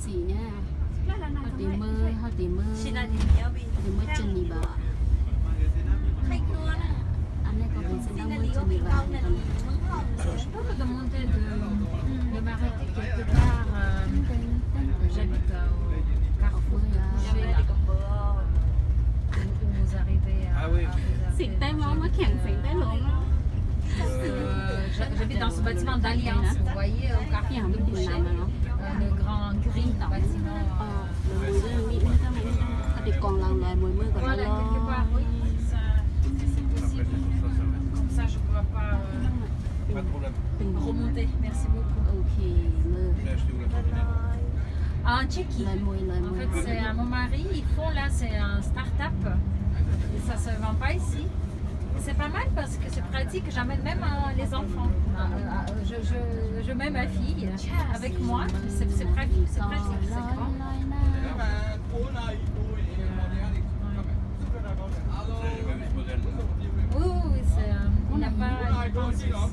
Champcy nha. Họ tìm mơ Geneva. Anh ấy có bị sinh đang mơ Geneva. Je peux me demander de m'arrêter quelque part. J'habite au Carrefour. Où vous arrivez à... Xịn tay máu mà khẳng xịn tay lộn đó. J'habite dans ce bâtiment d'Alliance, vous voyez, au Carrefour de Boucher. Le grand gris bâtiment. Còn lần lại 10 mươi còn Voilà, quelque part, oui. C'est possible. Comme ça, je ne dois pas remonter. Merci beaucoup. Ok, mơ. En Tchéquie. En fait, c'est à mon mari, ils font là, c'est un start-up. Et ça se vend pas ici. C'est pas mal parce que c'est pratique, j'amène même les enfants. Je mets ma fille avec moi, c'est pratique, c'est grand. Oui, il n'y a pas de Suisse.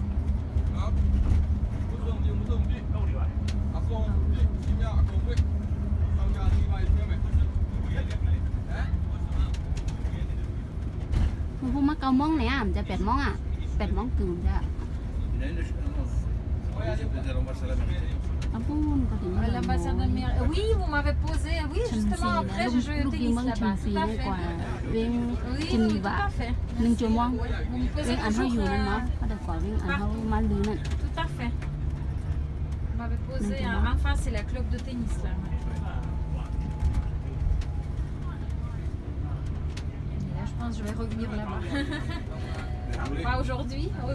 Hôm mắc cao mong này à,จะ8 mong à, 8 mong cừu ra. L'ambassade d'Amérique. Oui, vous m'avez posé. Oui, justement, après, je joue au tennis là-bas. Tout à fait. Oui, tout à fait. Vous me posez toujours. Tout à fait. Vous m'avez posé. En face, c'est la club de tennis là. Et là, je pense que je vais revenir là-bas. Pas aujourd'hui. Oui.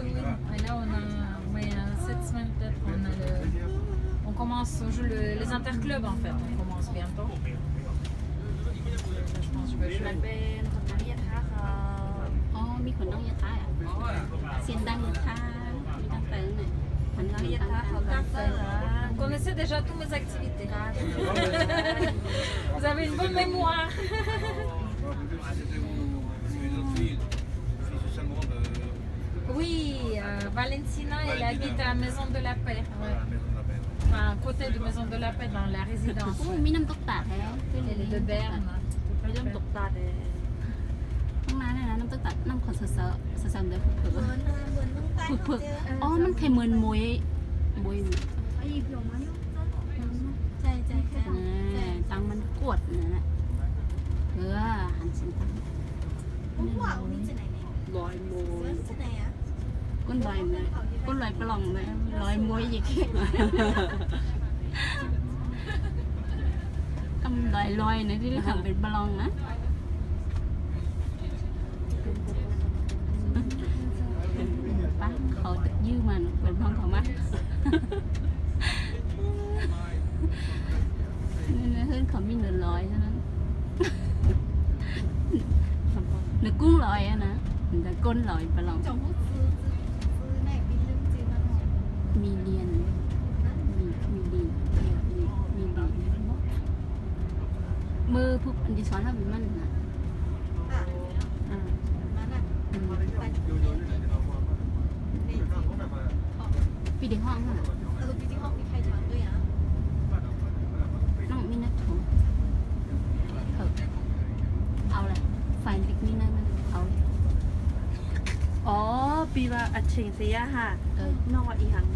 Et là, on a. Oui, cette semaine peut-être, on commence, on joue les interclubs en fait, on commence bientôt. Je pense que je vais jouer. Vous connaissez déjà toutes mes activités. Vous avez une bonne mémoire. Oui, Valentina, elle habite à la Maison de la Paix. Ouais. Enfin, à côté de Maison de la Paix, dans la résidence. Elle est de Berne.มันเคยเหมือนมวยตังมันกวดนะหันสิตังลอยมวยcon loài plong này loài muối gì kia cầm loài này đi làmเป็นplongนะป้าเขาติดยื้อมันเป็นplongเขามั้ยนี่hơnเขามีเงินลอยเท่านั้นนึกกุ้งลอยอะนะแต่ก้นลอยplongมีเรียนมือพวกอันที่สอนทำเป็นมันนะปีที่ห้องน่ะปีที่ห้องมีใครทำด้วยอ่ะน้องมีนัดถูกเอาเลยไฟติ๊กนี่นั่นเอาอ๋อปีว่าอัดเชิงเสียค่ะนอกอีหัง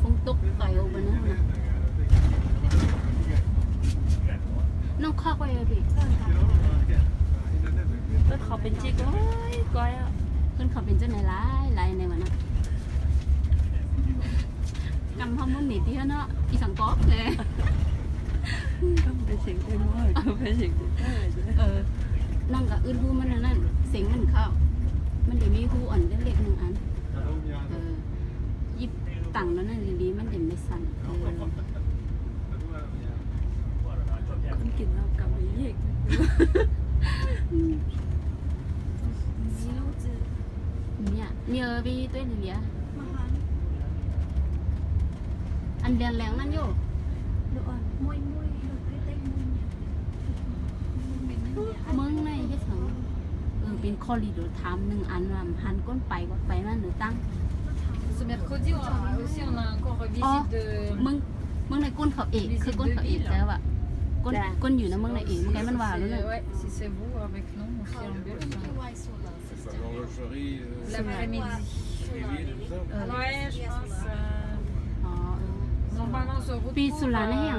phong tục tại ô bên đó nè nó khó quay bị ก็เขาเป็นจิ๊กก้อยอ่ะ ขึ้นเขาเป็นเจ้าไหนลายในวันนั้นกำห้องมันหนีที่เนาะอีสังก๊อกเลยก็เป็นเสียงเต็มหม้อก็เป็นเสียงเต็มนั่งกับอื่นหูมันนั่นเสียงมันเข้ามันเดี๋ยวมีหูอ่อนเล็กๆหนึ่งอันยิบตังแล้วนั่นดีๆมันเดี๋ยวไม่สั่นคนกินเรากำไม่เยกเนี่ยวีตัวเหลืออันเดียนแรงนั่นอยู่มึงในที่สองเป็นคอริโดทำหนึ่งอันว่าหันก้นไปก็ไปนั่นหรือตั้ง Ce mercredi aussi on a encore visite de เมืองในก้นเขาเอกคือก้นเขาเอกแต่ว่าก้นอยู่นะเมืองในเอกไงมันว่าแล้วเลย Ouais, si c'est vous avec nous aussi en bus. L'horlogerie L'après-midi. privée, tout ça. Ouais, je pense. อ๋อ Normalement, on se retrouve Puis sur la mer,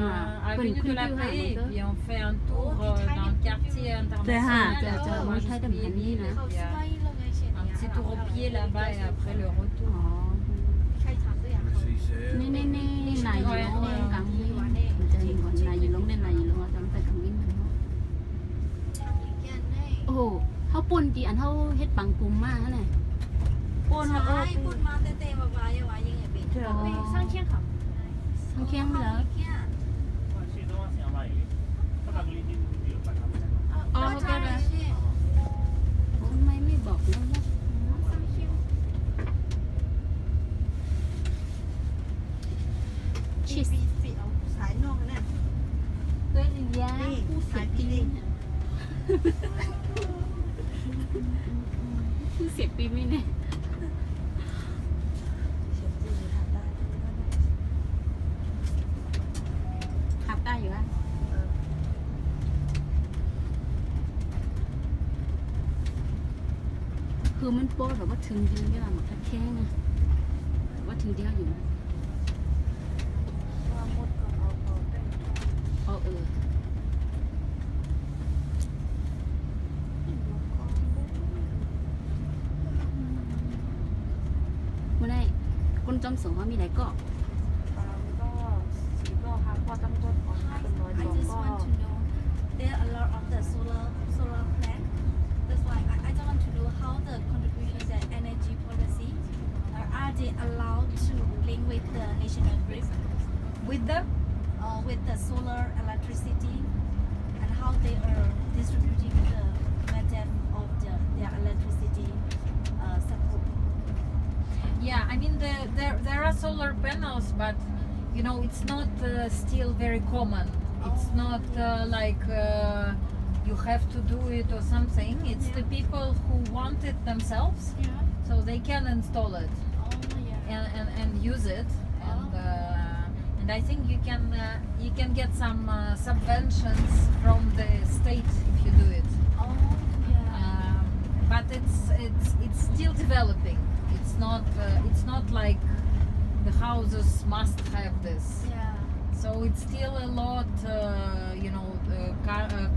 avenue de la bonne Paix et culture, puis on fait un tour dans le quartier international. Moi, je suis Billy, là. Il y a un petit tour au pied là-bas et après le อ๋อ retour. นี่นี่นี่นายอยู่โรงเรียนกลางนี่มันจะเห็นก่อนนายอยู่โรงเรียนนายอยู่โรงเรียนจำไปทางวิ่งโอ้โหเขาปุ่นตีอันเขาเฮ็ดปังกุมมากนะ ปูนเขาเออ เธอสร้างเคียงค่ะสร้างเคียงเหรออ๋อเขาแกเลยทำไมไม่บอกเราล่ะชิส สายนอกนั่น ด้วยยา นี่ ผู้เสี สาย ย ปี ปี นผู้เสียปีไม่แน่ขับได้อยู่อ่ะคือมันโป๊ะแบบว่าถึงยืนก็แบบมันแค่ไงว่าถึงเดียวอยู่นะเออเมื่อไหร่คนจำสงว่ามีไหนก็ ก็สีก็ค่ะพอจำต้นของเป็นร้อย I สอง just ก็ want to know there are a lot of the solar plant. That's why I just want to know how the contribution the energy policy are they allowed to link with the national grid With them? with the solar electricity and how they are distributing the method of their electricity support. Yeah, I mean there are solar panels, but you know it's not still very common. It's not like you have to do it or something. It's the people who want it themselves, Yeah. so they can install it Oh yeah. and use it. And I think you can get some subventions from the state if you do it. Oh yeah. But it's still developing. It's not like the houses must have this. Yeah. So it's still a lot,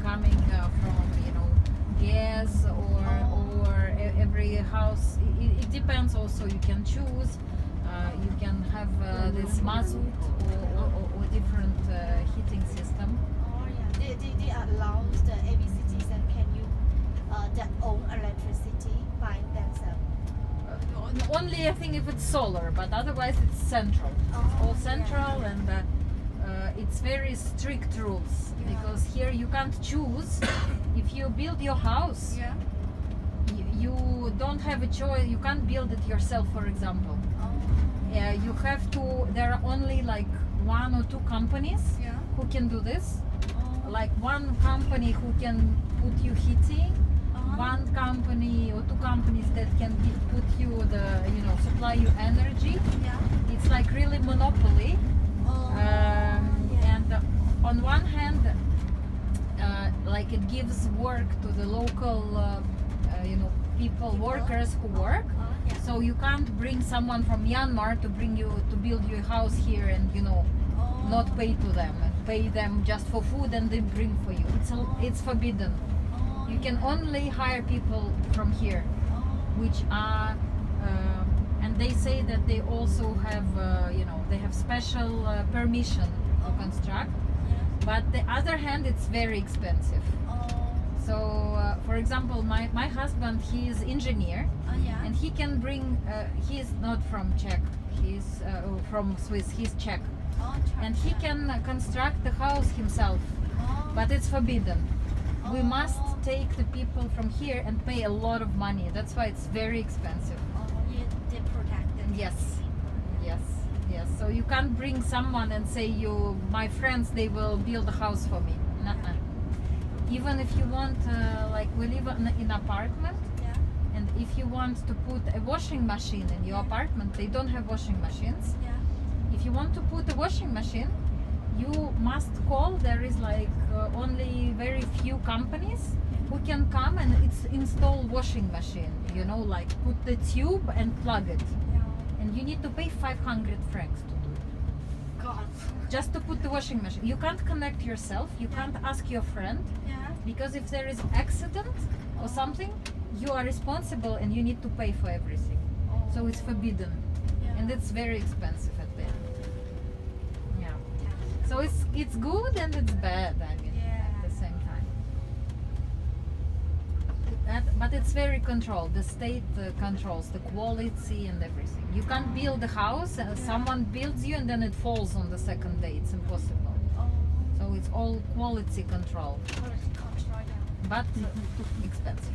coming from gas or every house. It depends. Also, you can choose. You can have this mazout or different heating system. Oh yeah, they allow the every citizen can use their own electricity by themselves. Only I think if it's solar, but otherwise it's central. It's Oh, all central yeah. and it's very strict rules because here you can't choose. If you build your house, Yeah. you don't have a choice. You can't build it yourself, for example. Oh. You have to. There are only like one or two companies Yeah. who can do this. Oh. Like one company who can put you heating. Uh-huh. One company or two companies that can put you supply you energy. Yeah. It's like really monopoly. Oh. Yeah. And on one hand, like it gives work to the local, people, workers who work. Yeah. So you can't bring someone from Myanmar to build your house here and Oh. not pay to them and pay them just for food and they bring for you. It's forbidden. Oh. You can only hire people from here, Oh. which are, and they say that they also have, they have special permission to construct. Yeah. But the other hand, it's very expensive. Oh. So, for example, my husband, he is engineer, Oh yeah. and he can bring. He is not from Czech. He's from Swiss. He's Czech, Oh. and he can construct the house himself. Oh. But it's forbidden. We Oh. must take the people from here and pay a lot of money. That's why it's very expensive. Oh, yeah, they protect them. Yes, yes. So you can't bring someone and say, my friends, they will build a house for me. Nuh-uh. Even if you want, we live in apartment, Yeah. and if you want to put a washing machine in your apartment, they don't have washing machines. Yeah. If you want to put a washing machine, you must call. There is like only very few companies who can come and it's install washing machine. You know, like put the tube and plug it, and you need to pay 500 francs to do it. God. Just to put the washing machine. You can't connect yourself. You can't ask your friend. Yeah. Because if there is accident or something, you are responsible and you need to pay for everything. So it's forbidden, and it's very expensive at the end. Yeah. So it's good and it's bad. I mean, at the same time. But it's very controlled. The state controls the quality and everything. You can't build a house. Someone builds you and then it falls on the second day. It's impossible. So it's all quality control, but expensive.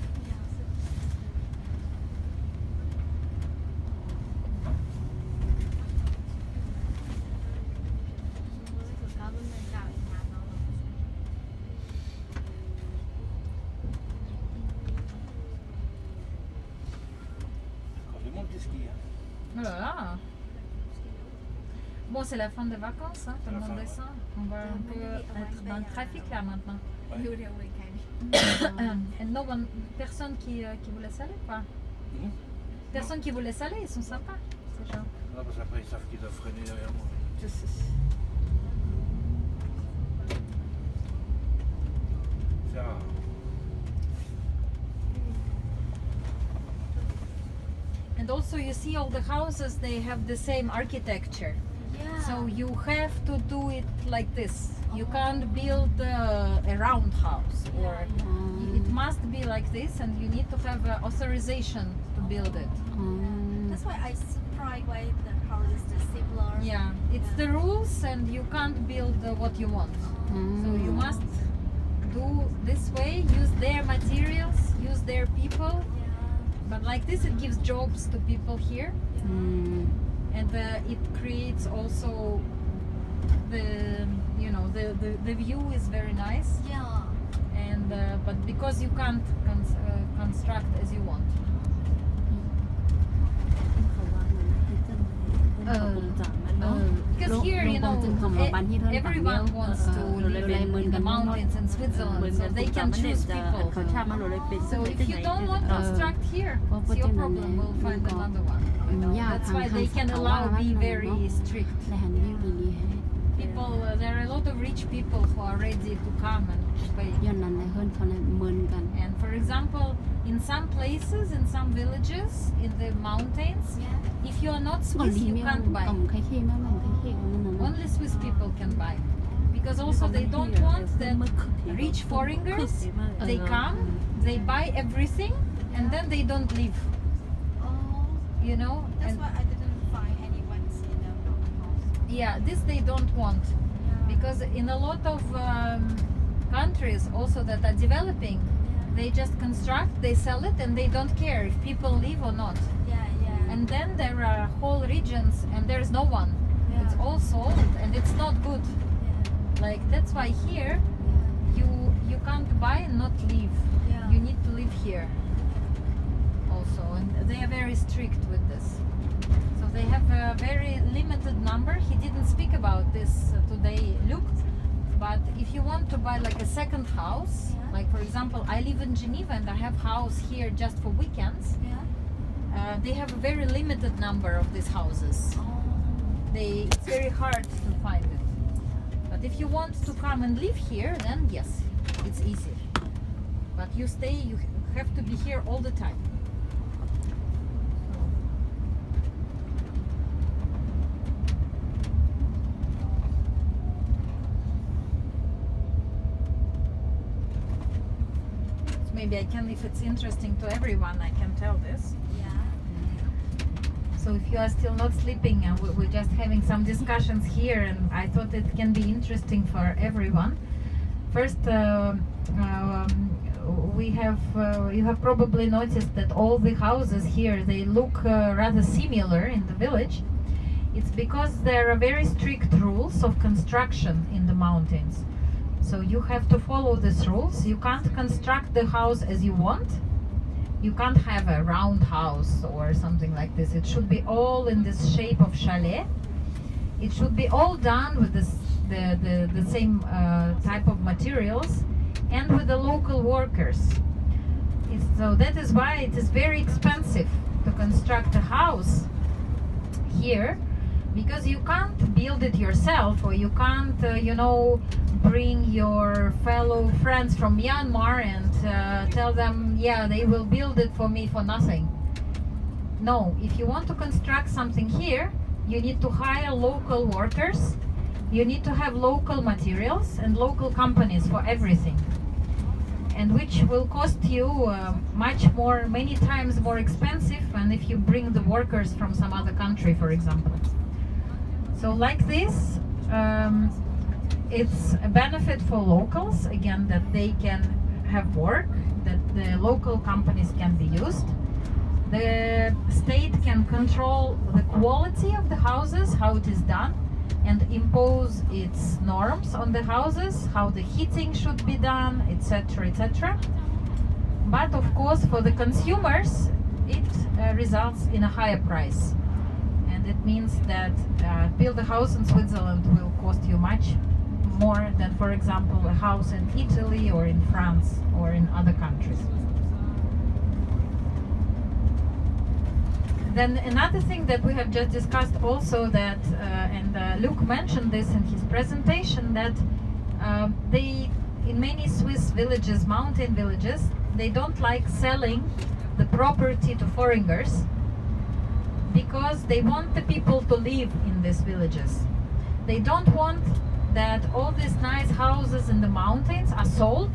Oh là là. Bon, c'est la fin des vacances, hein, tout le monde descend. On va un peu être dans le trafic là maintenant. Et no one, personne qui vous laisse aller, quoi. Personne qui vous laisse aller, ils sont sympas, ces gens. Non, parce qu'après ils savent qu'ils doivent freiner derrière moi. Je sais. Ça. And also you see all the houses, they have the same architecture. So you have to do it like this. You can't build a round house, or it must be like this, and you need to have authorization to build it. That's why I surprised why the house is just similar. Yeah, it's the rules, and you can't build what you want. So you must do this way, use their materials, use their people. But like this, it gives jobs to people here. And it creates also the view is very nice. And but because you can't construct as you want. Because here, everyone wants to live in the mountains in Switzerland, so they can choose people. So if you don't want to construct here, it's your problem. We'll find another one. That's why they can allow be very strict. People, there are a lot of rich people who are ready to come and pay. And for example, in some places, in some villages, in the mountains, if you are not Swiss, you can't buy. Only Swiss people can buy. Because also they don't want that rich foreigners, they come, they buy everything, and then they don't leave. You know? That's why I didn't find anyone in the house. Yeah, this they don't want. Because in a lot of countries also that are developing, they just construct, they sell it, and they don't care if people live or not. And then there are whole regions and there's no one. It's all sold and it's not good. Like that's why here you can't buy and not live. You need to live here also, and they are very strict with this. So they have a very limited number. He didn't speak about this today, Luke. But if you want to buy like a second house, like for example, I live in Geneva and I have house here just for weekends. They have a very limited number of these houses. It's very hard to find it. But if you want to come and live here, then yes, it's easy. But you have to be here all the time. Maybe I can, if it's interesting to everyone, I can tell this. So if you are still not sleeping, we're just having some discussions here, and I thought it can be interesting for everyone. First, you have probably noticed that all the houses here, they look rather similar in the village. It's because there are very strict rules of construction in the mountains. So you have to follow these rules. You can't construct the house as you want. You can't have a round house or something like this. It should be all in this shape of chalet. It should be all done with the same type of materials and with the local workers. So that is why it is very expensive to construct a house here, because you can't build it yourself, or you can't, bring your fellow friends from Myanmar and tell them, yeah, they will build it for me for nothing. No, if you want to construct something here, you need to hire local workers, you need to have local materials and local companies for everything, and which will cost you many times more expensive than if you bring the workers from some other country, for example. So like this, it's a benefit for locals, again, that they can have work, that the local companies can be used. The state can control the quality of the houses, how it is done, and impose its norms on the houses, how the heating should be done, etc., etc. But of course, for the consumers, it results in a higher price. And it means that build a house in Switzerland will cost you much more than, for example, a house in Italy or in France or in other countries. Then another thing that we have just discussed also, that and Luke mentioned this in his presentation, that in many Swiss villages, mountain villages, they don't like selling the property to foreigners because they want the people to live in these villages. They don't want that all these nice houses in the mountains are sold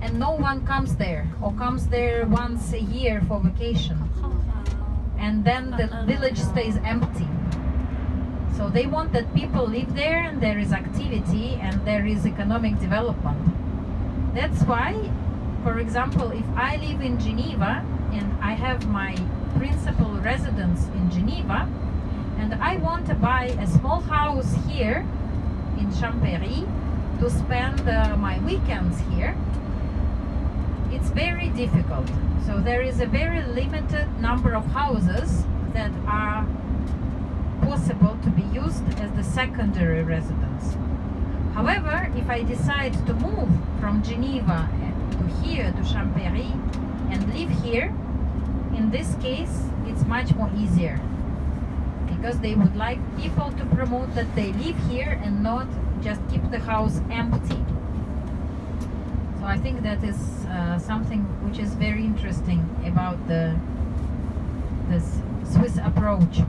and no one comes there, or comes there once a year for vacation, and then the village stays empty. So they want that people live there and there is activity and there is economic development. That's why, for example, if I live in Geneva and I have my principal residence in Geneva and I want to buy a small house here in Champcy to spend my weekends here, it's very difficult. So there is a very limited number of houses that are possible to be used as the secondary residence. However, if I decide to move from Geneva to here, to Champcy, and live here, in this case, it's much more easier, because they would like people to promote that they live here and not just keep the house empty. So I think that is something which is very interesting about this Swiss approach.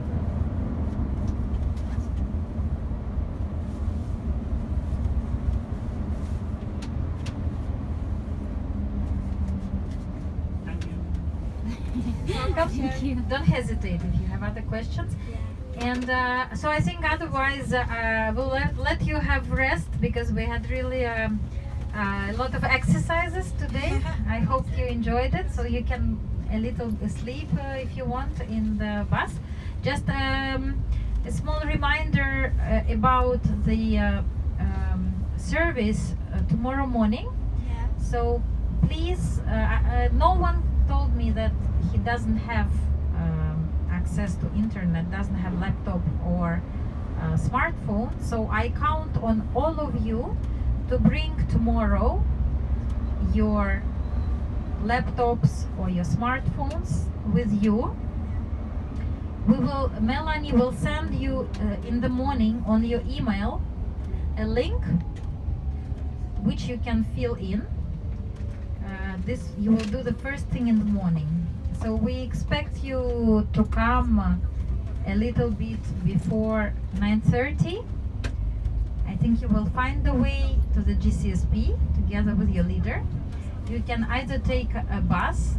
Thank you. Don't hesitate if you have other questions. And so I think otherwise we'll let you have rest, because we had really a lot of exercises today. I hope you enjoyed it, so you can a little sleep if you want in the bus. Just a small reminder about the service tomorrow morning. So please, no one told me that he doesn't have access to internet, doesn't have laptop or smartphone. So I count on all of you to bring tomorrow your laptops or your smartphones with you. Melanie will send you in the morning on your email a link which you can fill in. This you will do the first thing in the morning. So we expect you to come a little bit before 9:30. I think you will find the way to the GCSP together with your leader. You can either take a bus